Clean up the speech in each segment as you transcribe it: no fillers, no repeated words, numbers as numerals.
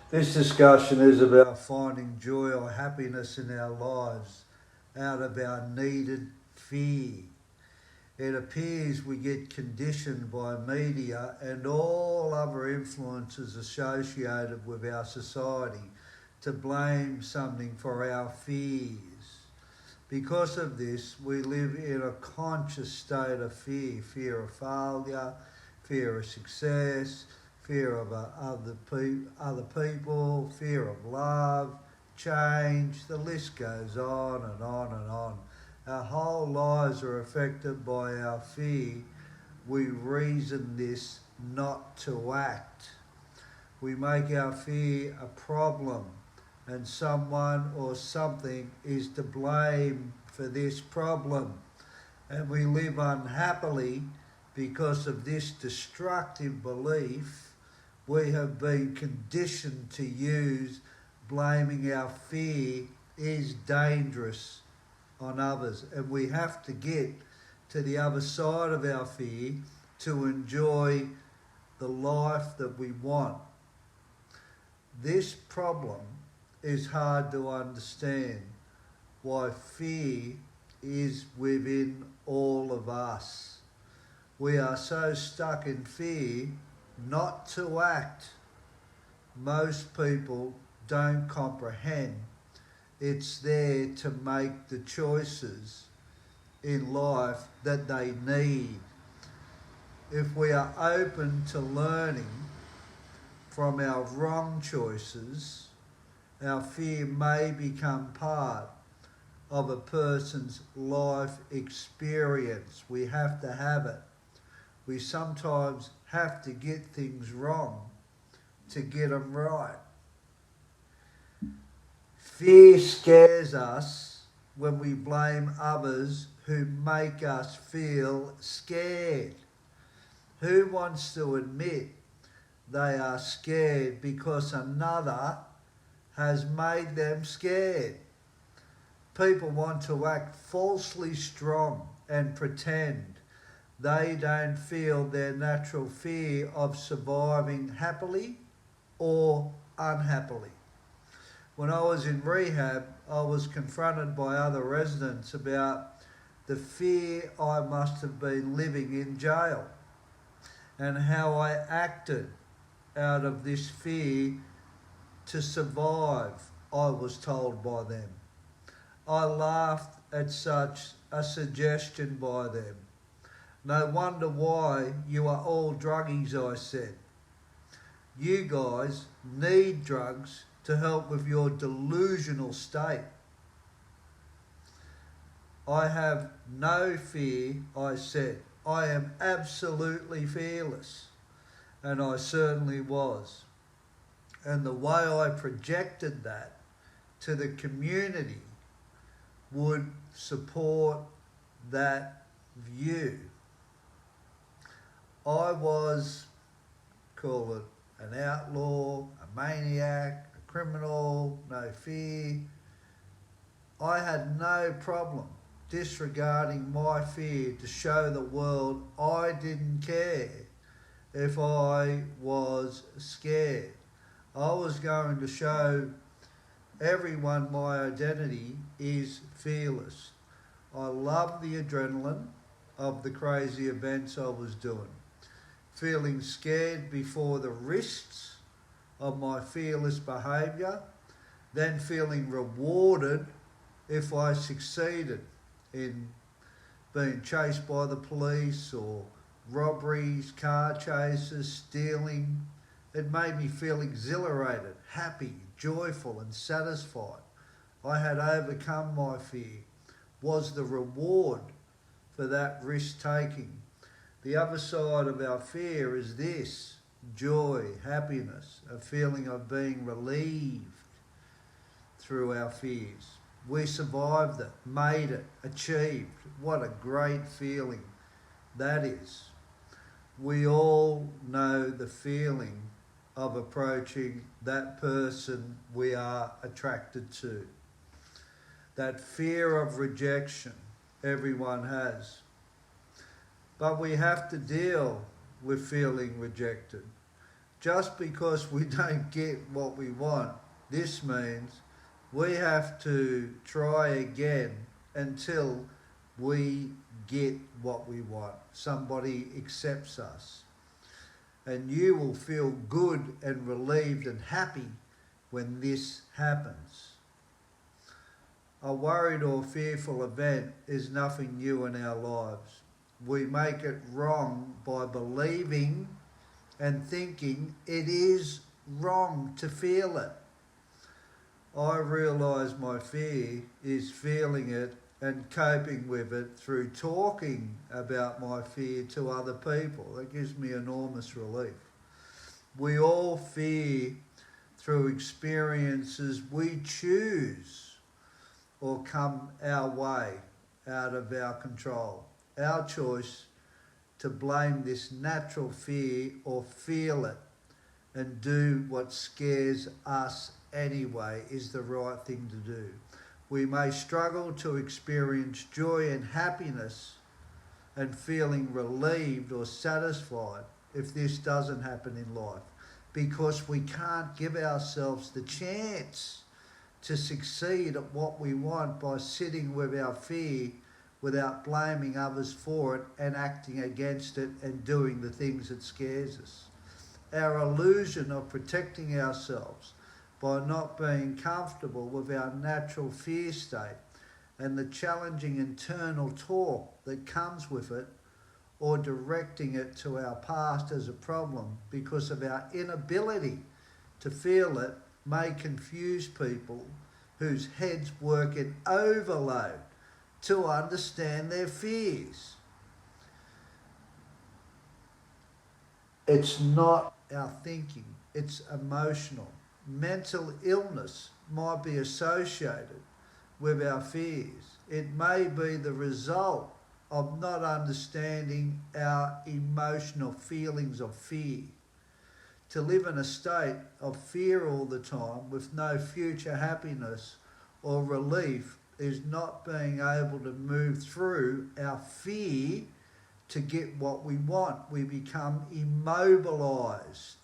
This discussion is about finding joy or happiness in our lives out of our needed fear. It appears we get conditioned by media and all other influences associated with our society to blame something for our fears. Because of this, we live in a conscious state of fear of failure, fear of success, fear of other people, fear of love, change. The list goes on and on and on. Our whole lives are affected by our fear. We reason this not to act. We make our fear a problem, and someone or something is to blame for this problem. And we live unhappily because of this destructive belief. We have been conditioned to use blaming our fear is dangerous on others, and we have to get to the other side of our fear to enjoy the life that we want. This problem is hard to understand, why fear is within all of us. We are so stuck in fear not to act. Most people don't comprehend it's there to make the choices in life that they need. If we are open to learning from our wrong choices, our fear may become part of a person's life experience. We have to have it. We sometimes have to get things wrong to get them right. Fear scares us when we blame others who make us feel scared. Who wants to admit they are scared because another has made them scared? People want to act falsely strong and pretend they don't feel their natural fear of surviving happily or unhappily. When I was in rehab, I was confronted by other residents about the fear I must have been living in jail and how I acted out of this fear to survive, I was told by them. I laughed at such a suggestion by them. No wonder why you are all druggies, I said. You guys need drugs to help with your delusional state. I have no fear, I said. I am absolutely fearless. And I certainly was. And the way I projected that to the community would support that view. I was, call it an outlaw, a maniac, a criminal, no fear. I had no problem disregarding my fear to show the world I didn't care if I was scared. I was going to show everyone my identity is fearless. I loved the adrenaline of the crazy events I was doing. Feeling scared before the risks of my fearless behaviour, then feeling rewarded if I succeeded in being chased by the police or robberies, car chases, stealing. It made me feel exhilarated, happy, joyful and satisfied. I had overcome my fear, was the reward for that risk taking. The other side of our fear is this: joy, happiness, a feeling of being relieved through our fears. We survived it, made it, achieved. What a great feeling that is. We all know the feeling of approaching that person we are attracted to. That fear of rejection everyone has. But we have to deal with feeling rejected. Just because we don't get what we want, this means we have to try again until we get what we want. Somebody accepts us. And you will feel good and relieved and happy when this happens. A worried or fearful event is nothing new in our lives. We make it wrong by believing and thinking it is wrong to feel it. I realise my fear is feeling it and coping with it through talking about my fear to other people. That gives me enormous relief. We all fear through experiences we choose or come our way out of our control. Our choice to blame this natural fear or feel it and do what scares us anyway is the right thing to do. We may struggle to experience joy and happiness and feeling relieved or satisfied if this doesn't happen in life, because we can't give ourselves the chance to succeed at what we want by sitting with our fear without blaming others for it and acting against it and doing the things that scares us. Our illusion of protecting ourselves by not being comfortable with our natural fear state and the challenging internal talk that comes with it, or directing it to our past as a problem because of our inability to feel it, may confuse people whose heads work in overload to understand their fears. It's not our thinking, it's emotional. Mental illness might be associated with our fears. It may be the result of not understanding our emotional feelings of fear. To live in a state of fear all the time with no future happiness or relief is not being able to move through our fear to get what we want. We become immobilized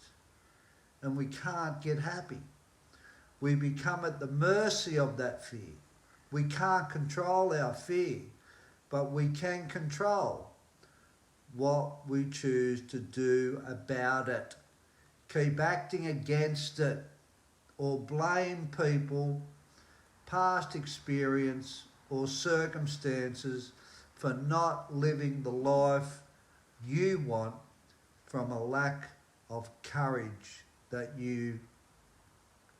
and we can't get happy. We become at the mercy of that fear. We can't control our fear, but we can control what we choose to do about it. Keep acting against it or blame people, past experience or circumstances for not living the life you want from a lack of courage that you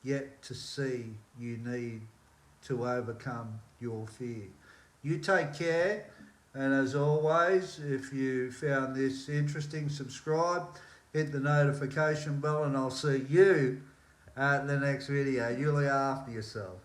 yet to see you need to overcome your fear. You take care, and as always, if you found this interesting, subscribe, hit the notification bell, and I'll see you at the next video. You look after yourself.